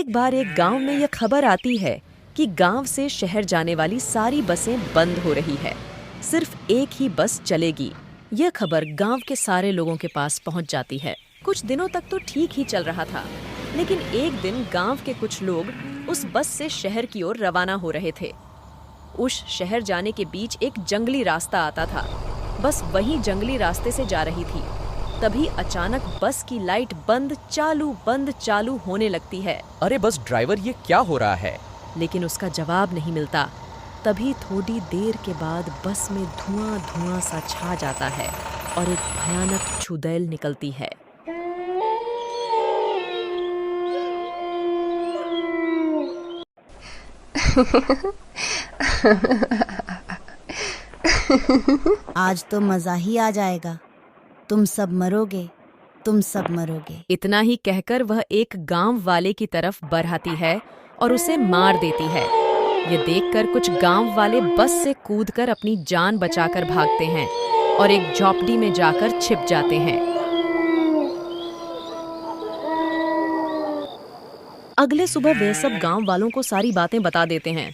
एक बार एक गांव में यह खबर आती है कि गांव से शहर जाने वाली सारी बसें बंद हो रही है। सिर्फ एक ही बस चलेगी। यह खबर गांव के सारे लोगों के पास पहुंच जाती है। कुछ दिनों तक तो ठीक ही चल रहा था, लेकिन एक दिन गांव के कुछ लोग उस बस से शहर की ओर रवाना हो रहे थे। उस शहर जाने के बीच एक जंगली रास्ता आता था। बस वही जंगली रास्ते से जा रही थी। तभी अचानक बस की लाइट बंद चालू होने लगती है। अरे बस ड्राइवर, ये क्या हो रहा है? लेकिन उसका जवाब नहीं मिलता। तभी थोड़ी देर के बाद बस में धुआं सा छा जाता है और एक भयानक चुड़ैल निकलती है। आज तो मजा ही आ जाएगा। तुम सब मरोगे, तुम सब मरोगे। इतना ही कहकर वह एक गांव वाले की तरफ बढ़ाती है और उसे मार देती है। ये देखकर कुछ गांव वाले बस से कूदकर अपनी जान बचाकर भागते हैं और एक झोपड़ी में जाकर छिप जाते हैं। अगले सुबह वे सब गांव वालों को सारी बातें बता देते हैं।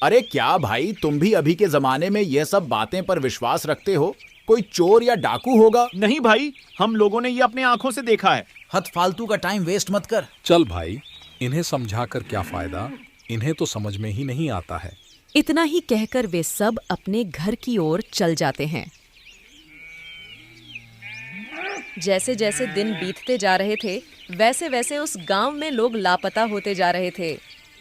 अरे क्या भाई, तुम भी अभी के जमाने में ये सब बातें पर विश्वास रखते हो? कोई चोर या डाकू होगा? नहीं भाई, हम लोगों ने ये अपने आंखों से देखा है। हद फालतू का टाइम वेस्ट मत कर। चल भाई, इन्हें समझाकर क्या फायदा, इन्हें तो समझ में ही नहीं आता है। इतना ही कहकर वे सब अपने घर की ओर चल जाते हैं। जैसे जैसे दिन बीतते जा रहे थे, वैसे वैसे उस गांव में लोग लापता होते जा रहे थे।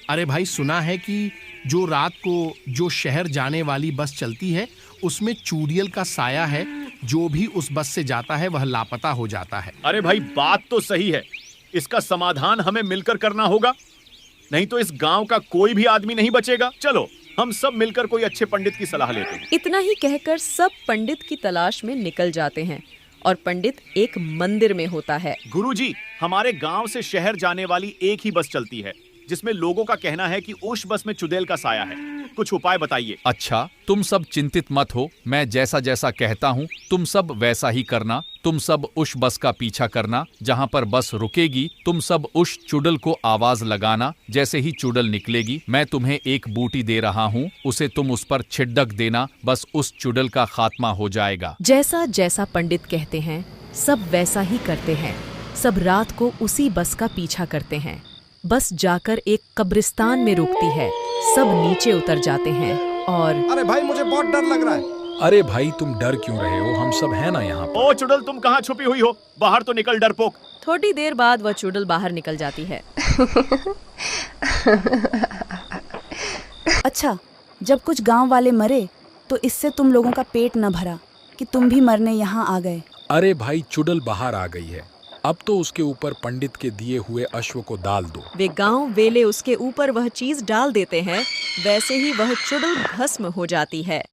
अरे भाई, सुना है कि जो रात को जो शहर जाने वाली बस चलती है, उसमें चुड़ैल का साया है। जो भी उस बस से जाता है वह लापता हो जाता है। अरे भाई, बात तो सही है। इसका समाधान हमें मिलकर करना होगा, नहीं तो इस गांव का कोई भी आदमी नहीं बचेगा। चलो हम सब मिलकर कोई अच्छे पंडित की सलाह लेते हैं। इतना ही कहकर सब पंडित की तलाश में निकल जाते हैं और पंडित एक मंदिर में होता है। गुरुजी, हमारे गांव से शहर जाने वाली एक ही बस चलती है, जिसमें लोगों का कहना है कि उस बस में चुड़ैल का साया है। कुछ उपाय बताइए। अच्छा, तुम सब चिंतित मत हो। मैं जैसा जैसा कहता हूँ तुम सब वैसा ही करना। तुम सब उस बस का पीछा करना। जहाँ पर बस रुकेगी तुम सब उस चुड़ैल को आवाज लगाना। जैसे ही चुड़ैल निकलेगी मैं तुम्हें एक बूटी दे रहा हूँ, उसे तुम उस पर छिड़क देना। बस उस चुड़ैल का खात्मा हो जाएगा। जैसा जैसा पंडित कहते हैं सब वैसा ही करते हैं। सब रात को उसी बस का पीछा करते हैं। बस जाकर एक कब्रिस्तान में रुकती है। सब नीचे उतर जाते हैं और अरे भाई, मुझे बहुत डर लग रहा है। अरे भाई, तुम डर क्यों रहे हो? हम सब हैं ना यहाँ पर। ओ चुड़ैल, तुम कहाँ छुपी हुई हो? बाहर तो निकल डरपोक। थोड़ी देर बाद वह चुड़ैल बाहर निकल जाती है। अच्छा, जब कुछ गांव वाले मरे तो इससे तुम लोगों का पेट न भरा कि तुम भी मरने यहाँ आ गए। अरे भाई, चुड़ैल बाहर आ गई है। अब तो उसके ऊपर पंडित के दिए हुए अश्व को डाल दो। वे गांव वेले उसके ऊपर वह चीज डाल देते हैं। वैसे ही वह चुड़ैल भस्म हो जाती है।